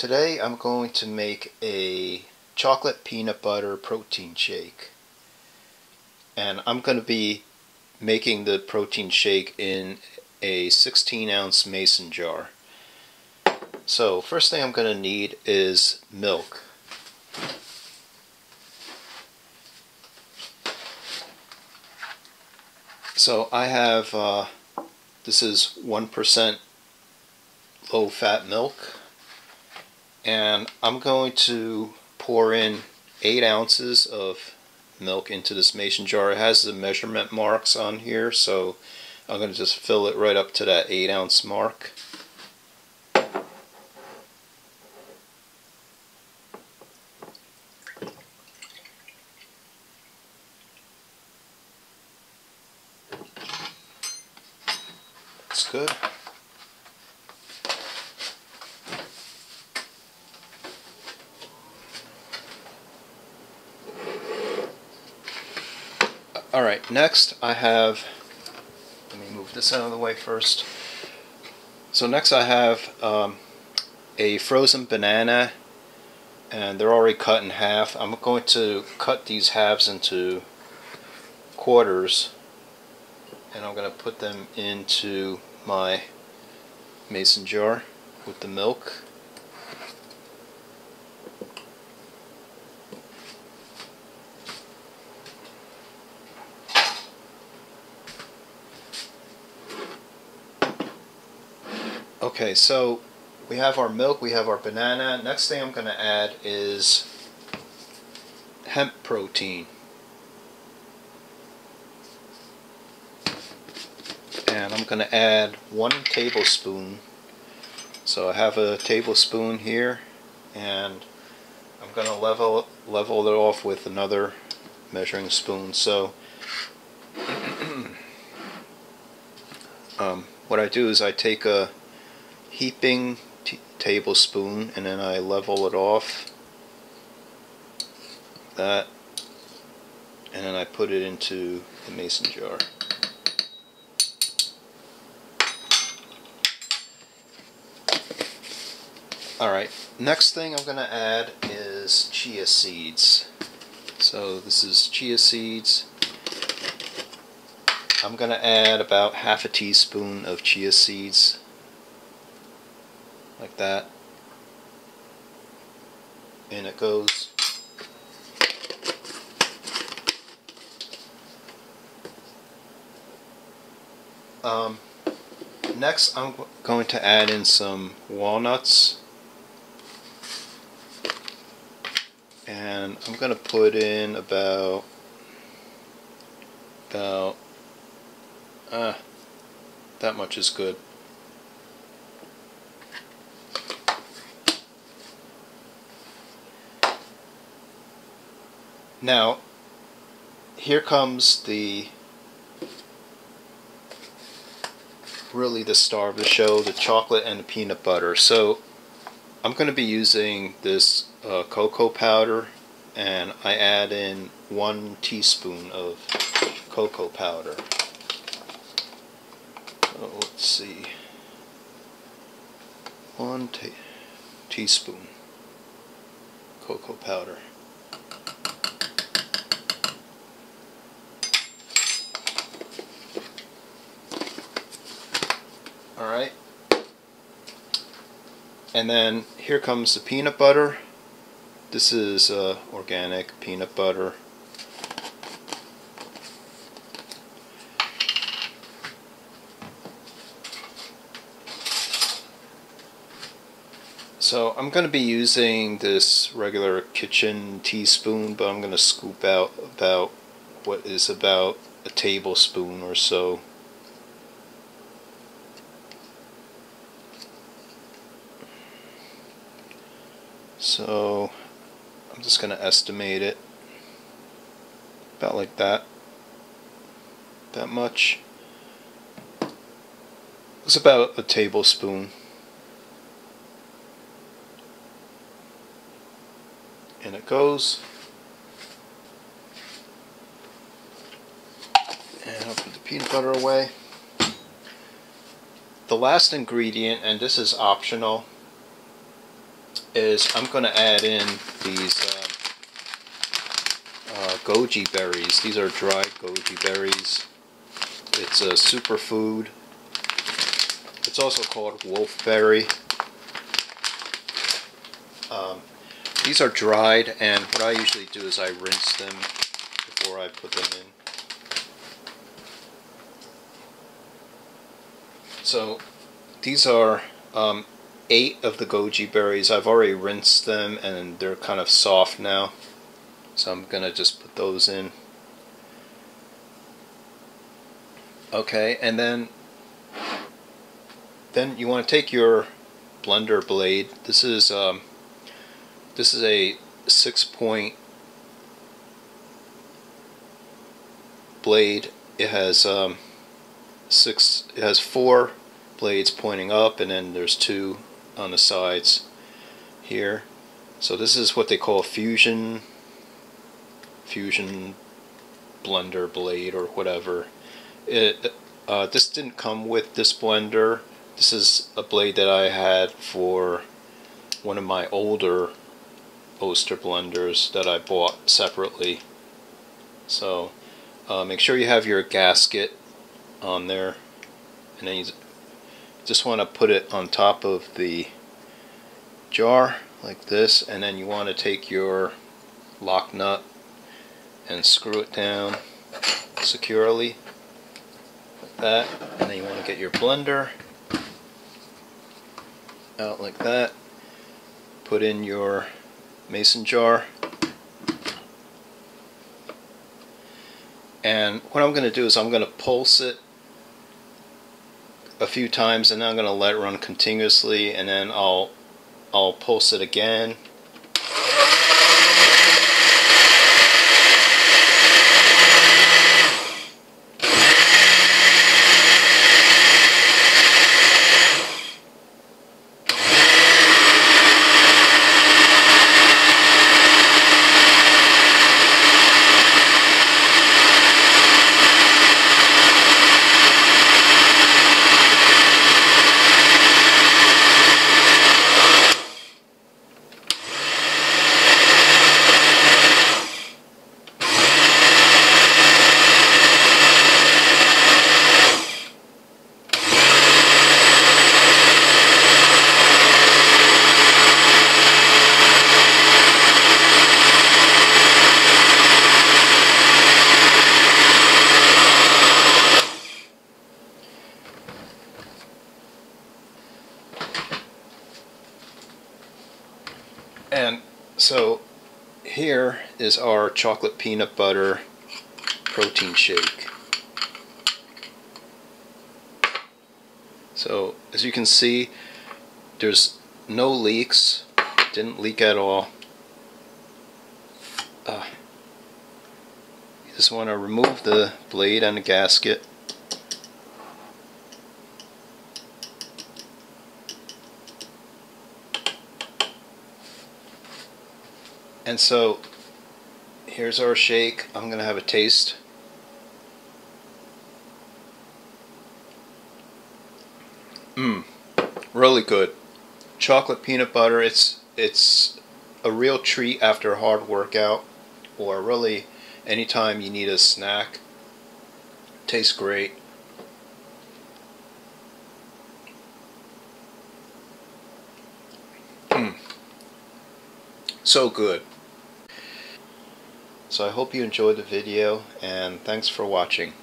Today I'm going to make a chocolate peanut butter protein shake. And I'm going to be making the protein shake in a 16-ounce mason jar. So first thing I'm going to need is milk. So I have, this is 1% low-fat milk. And I'm going to pour in 8 ounces of milk into this mason jar. It has the measurement marks on here, so I'm going to just fill it right up to that 8-ounce mark. That's good. Alright, next I have, let me move this out of the way first. So next I have a frozen banana, and they're already cut in half. I'm going to cut these halves into quarters, and I'm going to put them into my mason jar with the milk. Okay, so we have our milk, we have our banana. Next thing I'm going to add is hemp protein. And I'm going to add 1 tablespoon. So I have a tablespoon here, and I'm going to level it off with another measuring spoon. So what I do is I take a heaping tablespoon and then I level it off that, and then I put it into the mason jar. Alright, next thing I'm going to add is chia seeds. So this is chia seeds. I'm going to add about half a teaspoon of chia seeds, like that, and it goes. Next I'm going to add in some walnuts, and I'm going to put in about that much is good. Now, here comes really the star of the show, the chocolate and the peanut butter. So I'm going to be using this cocoa powder, and I add in 1 teaspoon of cocoa powder. So let's see, 1 teaspoon cocoa powder. Alright, and then here comes the peanut butter. This is organic peanut butter. So I'm going to be using this regular kitchen teaspoon, but I'm going to scoop out about what is about a tablespoon or so. So I'm just going to estimate it about like that much. It's about a tablespoon. And it goes. And I'll put the peanut butter away. The last ingredient, and this is optional, is I'm going to add in these Goji Berries. These are dried Goji Berries. It's a superfood. It's also called wolfberry. These are dried, and what I usually do is I rinse them before I put them in. So these are 8 of the Goji berries. I've already rinsed them and they're kind of soft now. So I'm going to just put those in. Okay, and then you want to take your blender blade. This is a 6-point blade. It has 4 blades pointing up, and then there's 2 on the sides here. So this is what they call fusion blender blade or whatever. This didn't come with this blender. This is a blade that I had for one of my older Oster blenders that I bought separately. So make sure you have your gasket on there, and then you just want to put it on top of the jar like this, and then you want to take your lock nut and screw it down securely like that, and then you want to get your blender out like that, put in your mason jar, and what I'm going to do is I'm going to pulse it a few times, and then I'm going to let it run continuously, and then I'll pulse it again. And so here is our chocolate peanut butter protein shake. So as you can see, there's no leaks, didn't leak at all. You just want to remove the blade and the gasket. And so here's our shake. I'm going to have a taste. Really good. Chocolate peanut butter. It's a real treat after a hard workout, or really anytime you need a snack. Tastes great. So good. So I hope you enjoyed the video, and thanks for watching.